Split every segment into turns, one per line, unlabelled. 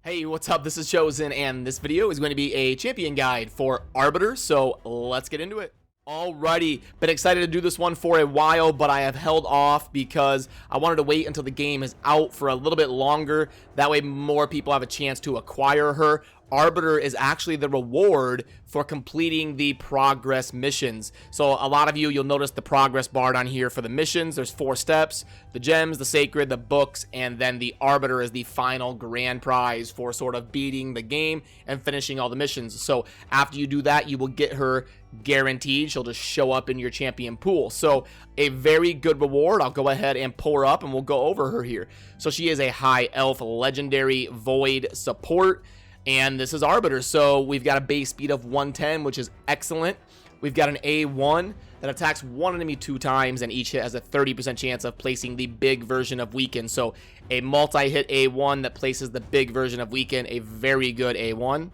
Hey, what's up? This is Chosen, and this video is going to be a champion guide for Arbiter, so let's get into it. Alrighty, been excited to do this one for a while, but I have held off because I wanted to wait until the game is out for a little bit longer. That way more people have a chance to acquire her. Arbiter is actually the reward for completing the progress missions. So a lot of you'll notice the progress bar down here for the missions. There's 4 steps: the gems, the sacred, the books, and then the Arbiter is the final grand prize for sort of beating the game and finishing all the missions. So after you do that, you will get her guaranteed. She'll just show up in your champion pool. So a very good reward. I'll go ahead and pull her up and we'll go over her here. So she is a high elf legendary void support. And this is Arbiter, so we've got a base speed of 110, which is excellent. We've got an A1 that attacks one enemy 2 times, and each hit has a 30% chance of placing the big version of Weaken. So a multi-hit A1 that places the big version of Weaken, a very good A1.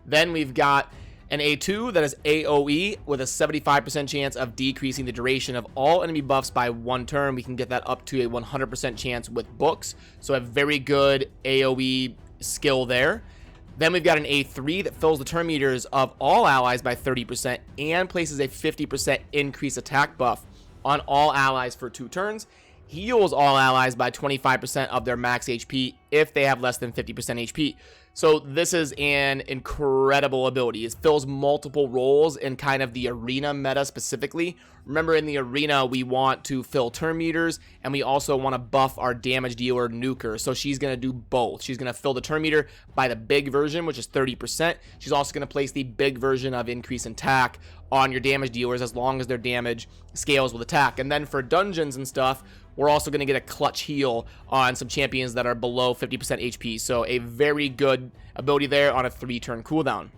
Then we've got an A2 that is AoE with a 75% chance of decreasing the duration of all enemy buffs by 1 turn. We can get that up to a 100% chance with books, so a very good AoE skill there. Then we've got an A3 that fills the turn meters of all allies by 30% and places a 50% increased attack buff on all allies for 2 turns. Heals all allies by 25% of their max HP if they have less than 50% HP. So this is an incredible ability. It fills multiple roles in kind of the arena meta specifically. Remember, in the arena, we want to fill turn meters, and we also want to buff our damage dealer nuker. So she's going to do both. She's going to fill the turn meter by the big version, which is 30%. She's also going to place the big version of increase in attack on your damage dealers as long as their damage scales with attack. And then for dungeons and stuff, we're also going to get a clutch heal on some champions that are below 50% HP. So a very good ability there on a 3-turn cooldown.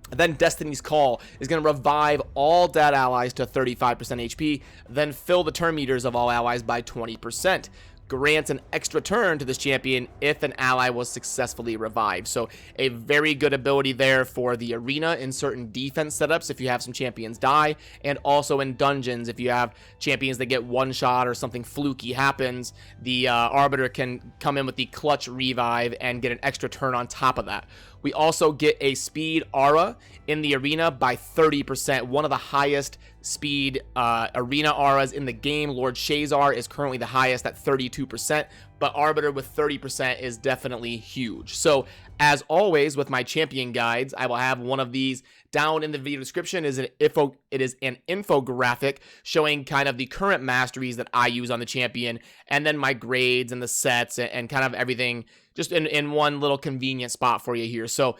And then Destiny's Call is going to revive all dead allies to 35% HP, then fill the turn meters of all allies by 20%. Grants an extra turn to this champion if an ally was successfully revived. So a very good ability there for the arena in certain defense setups if you have some champions die, and also in dungeons if you have champions that get one shot or something fluky happens, the Arbiter can come in with the clutch revive and get an extra turn on top of that. We also get a speed aura in the arena by 30%, one of the highest speed arena auras in the game. Lord Shazar is currently the highest at 32%, but Arbiter with 30% is definitely huge. So as always with my champion guides, I will have one of these down in the video description. It is an infographic showing kind of the current masteries that I use on the champion, and then my grades and the sets and kind of everything just in one little convenient spot for you here. So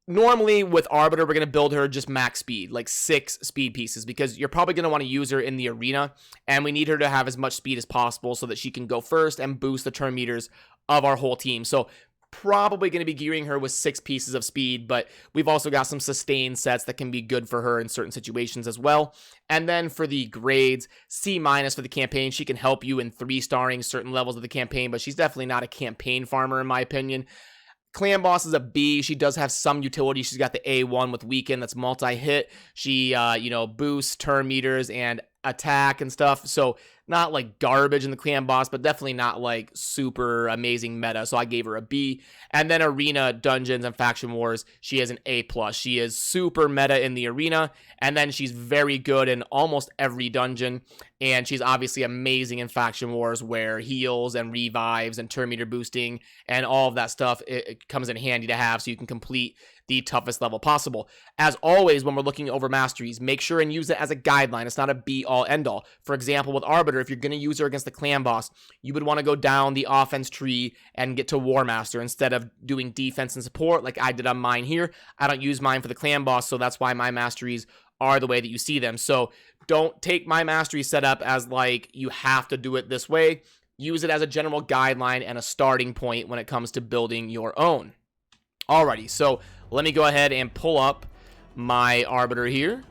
normally with Arbiter, we're going to build her just max speed, like 6 speed pieces, because you're probably going to want to use her in the arena, and we need her to have as much speed as possible so that she can go first and boost the turn meters of our whole team. So probably going to be gearing her with 6 pieces of speed, but we've also got some sustain sets that can be good for her in certain situations as well. And then for the grades, C- for the campaign. She can help you in 3-starring certain levels of the campaign, but she's definitely not a campaign farmer in my opinion. Clan Boss is a B. She does have some utility. She's got the A1 with Weaken that's multi-hit. She, boosts turn meters and attack and stuff. So not like garbage in the Clan Boss, but definitely not like super amazing meta. So I gave her a B. And then Arena, Dungeons, and Faction Wars, she is an A+. She is super meta in the arena, and then she's very good in almost every dungeon. And she's obviously amazing in Faction Wars, where heals and revives and turn meter boosting and all of that stuff, it comes in handy to have so you can complete the toughest level possible. As always, when we're looking over masteries, make sure and use it as a guideline. It's not a be-all, end-all. For example, with Arbiter, if you're going to use her against the Clan Boss, you would want to go down the offense tree and get to War Master instead of doing defense and support like I did on mine here. I don't use mine for the Clan Boss, so that's why my masteries are the way that you see them. So don't take my mastery setup as like you have to do it this way. Use it as a general guideline and a starting point when it comes to building your own. Alrighty, so let me go ahead and pull up my Arbiter here,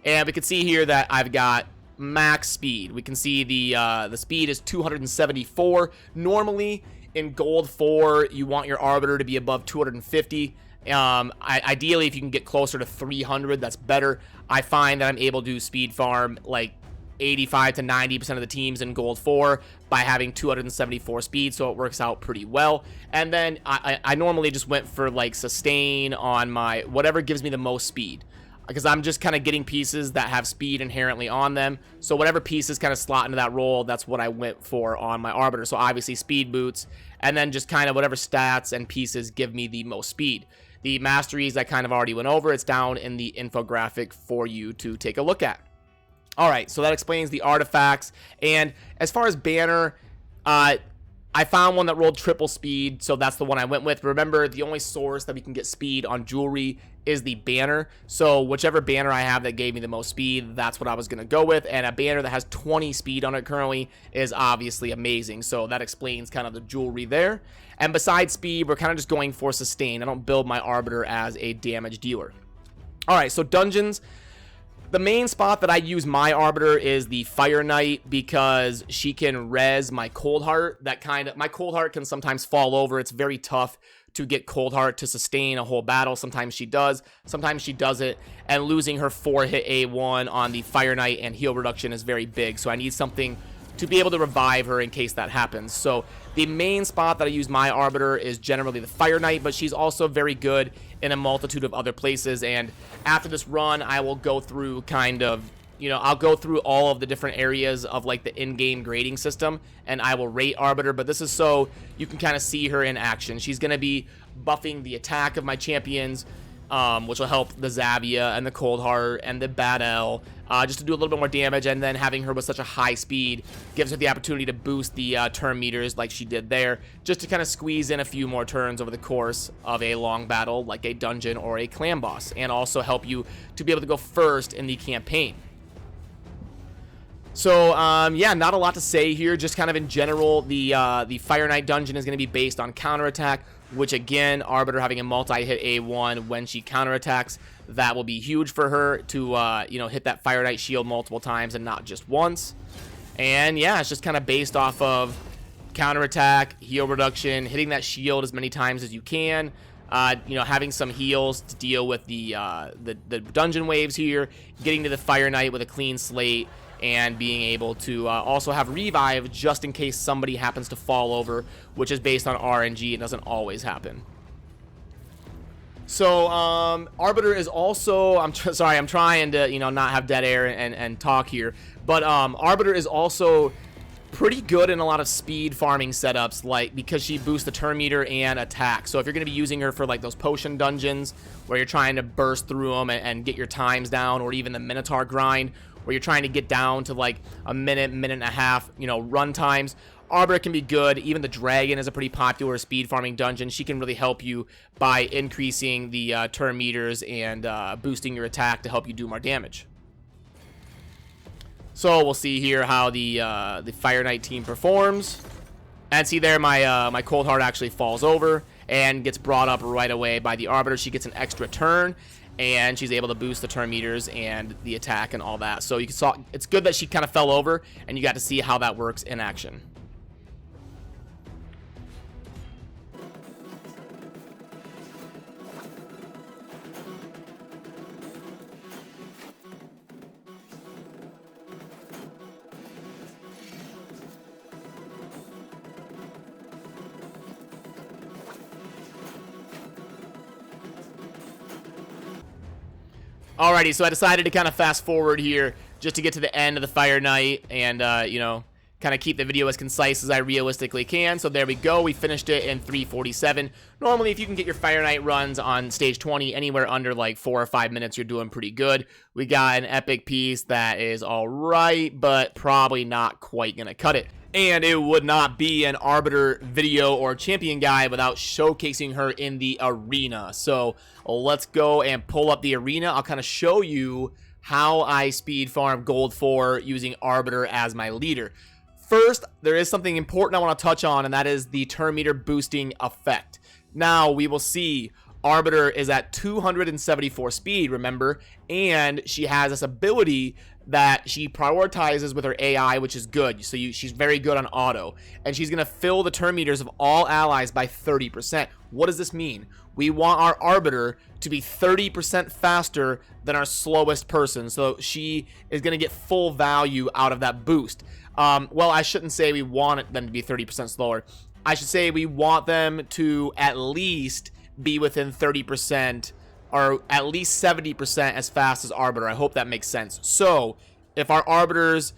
and we can see here that I've got max speed. We can see the speed is 274. Normally in Gold 4, you want your Arbiter to be above 250. Ideally, if you can get closer to 300, that's better. I find that I'm able to speed farm like 85 to 90% of the teams in Gold 4 by having 274 speed, so it works out pretty well. And then I normally just went for like sustain on my whatever gives me the most speed, because I'm just kind of getting pieces that have speed inherently on them. So whatever pieces kind of slot into that role, that's what I went for on my Arbiter. So obviously speed boots, and then just kind of whatever stats and pieces give me the most speed. The Masteries I kind of already went over. It's down in the infographic for you to take a look at. All right, so that explains the artifacts. And as far as banner, I found one that rolled triple speed, so that's the one I went with. Remember, the only source that we can get speed on jewelry is the banner. So whichever banner I have that gave me the most speed, that's what I was going to go with. And a banner that has 20 speed on it currently is obviously amazing. So that explains kind of the jewelry there. And besides speed, we're kind of just going for sustain. I don't build my Arbiter as a damage dealer. All right, so dungeons. The main spot that I use my Arbiter is the Fire Knight, because she can res my Cold Heart. My Cold Heart can sometimes fall over. It's very tough to get Cold Heart to sustain a whole battle. Sometimes she does, sometimes she doesn't, and losing her 4-hit A1 on the Fire Knight and heal reduction is very big, so I need something to be able to revive her in case that happens. So the main spot that I use my Arbiter is generally the Fire Knight, but she's also very good in a multitude of other places. And after this run, I will go through kind of, I'll go through all of the different areas of like the in-game grading system, and I will rate Arbiter. But this is so you can kind of see her in action. She's going to be buffing the attack of my champions, which will help the Zavia and the Cold Heart and the Battle, just to do a little bit more damage. And then having her with such a high speed gives her the opportunity to boost the turn meters like she did there, just to kind of squeeze in a few more turns over the course of a long battle like a dungeon or a clan boss, and also help you to be able to go first in the campaign. So, yeah, not a lot to say here. Just kind of in general, the Fire Knight dungeon is going to be based on counterattack, which again, Arbiter having a multi-hit A1 when she counterattacks, that will be huge for her to, hit that Fire Knight shield multiple times and not just once. And yeah, it's just kind of based off of counterattack, heal reduction, hitting that shield as many times as you can. Having some heals to deal with the dungeon waves here, getting to the Fire Knight with a clean slate, and being able to also have revive just in case somebody happens to fall over, which is based on RNG. It doesn't always happen. So Arbiter is also, I'm trying to not have dead air and talk here, but Arbiter is also pretty good in a lot of speed farming setups, like because she boosts the turn meter and attack. So if you're going to be using her for like those potion dungeons where you're trying to burst through them and get your times down, or even the Minotaur grind where you're trying to get down to like a minute and a half, run times, Arbiter can be good. Even the Dragon is a pretty popular speed farming dungeon. She can really help you by increasing the turn meters and boosting your attack to help you do more damage. So we'll see here how the Fire Knight team performs. And see there, my Cold Heart actually falls over and gets brought up right away by the Arbiter. She gets an extra turn, and she's able to boost the turn meters and the attack and all that. So you saw, it's good that she kind of fell over, and you got to see how that works in action. Alrighty, so I decided to kind of fast forward here just to get to the end of the Fire Knight and, kind of keep the video as concise as I realistically can. So there we go. We finished it in 3:47. Normally, if you can get your Fire Knight runs on stage 20 anywhere under like 4 or 5 minutes, you're doing pretty good. We got an epic piece that is alright, but probably not quite going to cut it. And it would not be an Arbiter video or champion guide without showcasing her in the arena. So let's go and pull up the arena. I'll kind of show you how I speed farm gold 4 using Arbiter as my leader. First, there is something important I want to touch on, and that is the turn meter boosting effect. Now, we will see Arbiter is at 274 speed, remember, and she has this ability that she prioritizes with her AI, which is good. So she's very good on auto. And she's going to fill the turn meters of all allies by 30%. What does this mean? We want our Arbiter to be 30% faster than our slowest person. So she is going to get full value out of that boost. Well, I shouldn't say we want them to be 30% slower. I should say we want them to at least be within 30% or at least 70% as fast as Arbiter. I hope that makes sense. So if our Arbiter's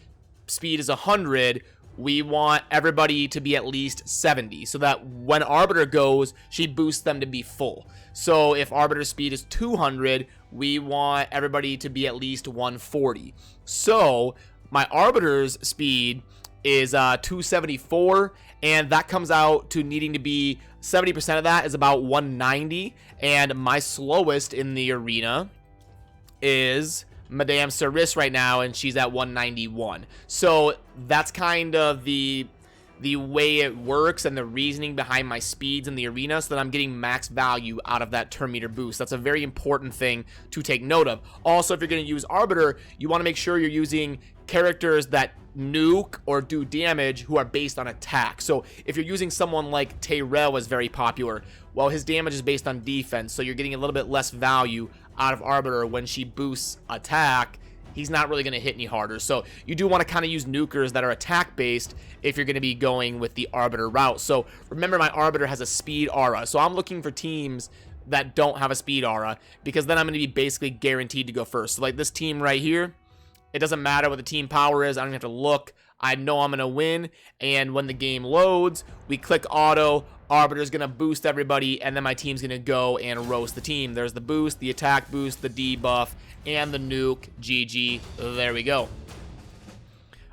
speed is 100, we want everybody to be at least 70 so that when Arbiter goes, she boosts them to be full. So if Arbiter's speed is 200, we want everybody to be at least 140. So my Arbiter's speed is 274, and that comes out to needing to be 70% of that is about 190, and my slowest in the arena is Madame Cerise right now, and she's at 191. So that's kind of the way it works and the reasoning behind my speeds in the arena, so that I'm getting max value out of that turn meter boost. That's a very important thing to take note of. Also, if you're going to use Arbiter, you want to make sure you're using characters that nuke or do damage who are based on attack. So if you're using someone like Tyrell was very popular, well, his damage is based on defense, so you're getting a little bit less value out of Arbiter when she boosts attack. He's not really going to hit any harder. So you do want to kind of use nukers that are attack based if you're going to be going with the Arbiter route. So remember, my Arbiter has a speed aura, so I'm looking for teams that don't have a speed aura, because then I'm going to be basically guaranteed to go first. So like this team right here, it doesn't matter what the team power is. I don't have to look. I know I'm going to win. And when the game loads, we click auto. Arbiter's going to boost everybody, and then my team's going to go and roast the team. There's the boost, the attack boost, the debuff, and the nuke. GG. There we go.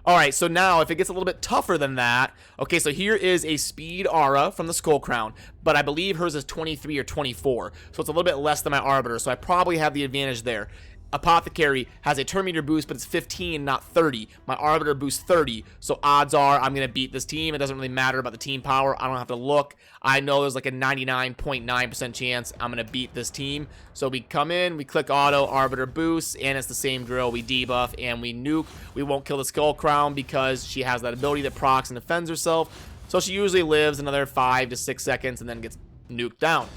All right, so now if it gets a little bit tougher than that, okay, so here is a speed aura from the Skull Crown, but I believe hers is 23 or 24, so it's a little bit less than my Arbiter, so I probably have the advantage there. Apothecary has a turn meter boost, but it's 15, not 30. My Arbiter boosts 30, so odds are I'm going to beat this team. It doesn't really matter about the team power. I don't have to look. I know there's like a 99.9% chance I'm going to beat this team. So we come in, we click auto, Arbiter boosts, and it's the same drill. We debuff and we nuke. We won't kill the Skull Crown because she has that ability that procs and defends herself. So she usually lives another 5 to 6 seconds and then gets nuked down.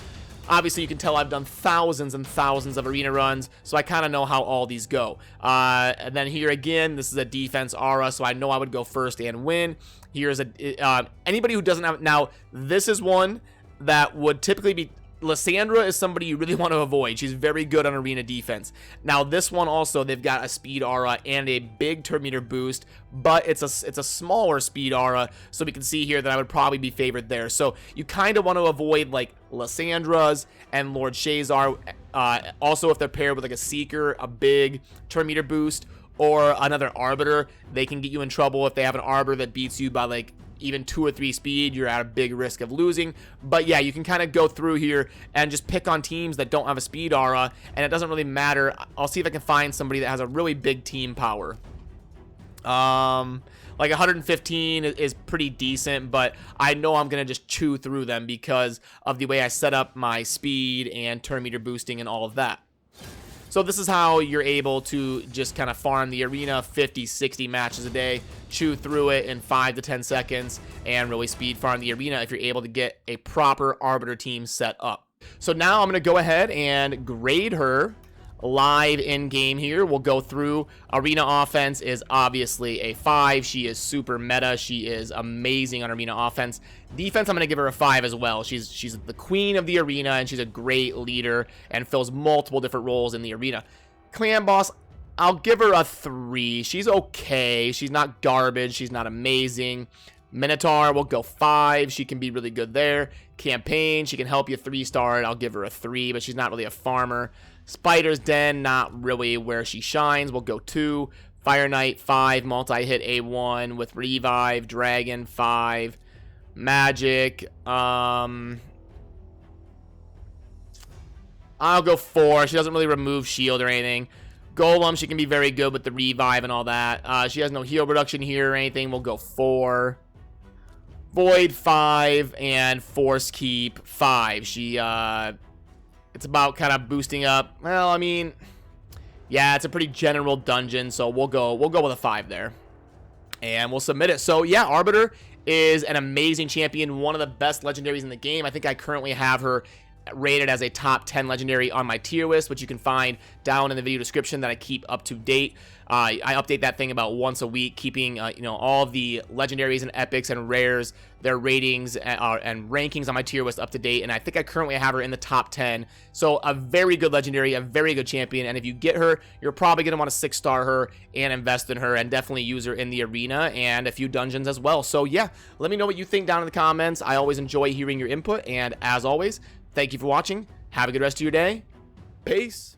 Obviously, you can tell I've done thousands and thousands of arena runs, so I kind of know how all these go. And then here again, this is a defense aura, so I know I would go first and win. Here's anybody who doesn't have... Now, this is one that would typically be... Lysandra is somebody you really want to avoid. She's very good on arena defense. Now, this one also, they've got a speed aura and a big turn meter boost, but it's a smaller speed aura, so we can see here that I would probably be favored there. So you kind of want to avoid like Lysandra's and Lord Shazar. Also, if they're paired with like a Seeker, a big turn meter boost, or another Arbiter, they can get you in trouble if they have an Arbiter that beats you by like even 2 or 3 speed. You're at a big risk of losing. But yeah, you can kind of go through here and just pick on teams that don't have a speed aura, and it doesn't really matter. I'll see if I can find somebody that has a really big team power. Like 115 is pretty decent, but I know I'm gonna just chew through them because of the way I set up my speed and turn meter boosting and all of that. So this is how you're able to just kind of farm the arena, 50, 60 matches a day, chew through it in 5 to 10 seconds, and really speed farm the arena if you're able to get a proper Arbiter team set up. So now I'm going to go ahead and grade her live in game here. We'll go through. Arena offense is obviously a 5. She is super meta. She is amazing on arena offense. Defense, I'm going to give her a 5 as well. She's the queen of the arena, and she's a great leader and fills multiple different roles in the arena. Clan boss, I'll give her a 3. She's okay. She's not garbage. She's not amazing. Minotaur will go 5. She can be really good there. Campaign, she can help you 3-star it. I'll give her a 3, but she's not really a farmer. Spider's Den, not really where she shines. We'll go 2. Fire Knight, 5. Multi-hit A1 with Revive. Dragon, 5. Magic, I'll go 4. She doesn't really remove shield or anything. Golem, she can be very good with the Revive and all that. She has no heal reduction here or anything. We'll go 4. Void, 5. And Force Keep, 5. She, it's about kind of boosting up. Well, I mean, Yeah, it's a pretty general dungeon, so we'll go with a 5 there. And we'll submit it. So yeah, Arbiter is an amazing champion, one of the best legendaries in the game. I think I currently have her rated as a top 10 legendary on my tier list, which you can find down in the video description, that I keep up to date. I update that thing about once a week, keeping you know, all the legendaries and epics and rares, their ratings and rankings on my tier list up to date. And I think I currently have her in the top 10. So a very good legendary, a very good champion. And if you get her, you're probably going to want to 6-star her and invest in her, and definitely use her in the arena and a few dungeons as well. So yeah, let me know what you think down in the comments. I always enjoy hearing your input. And as always, thank you for watching. Have a good rest of your day. Peace.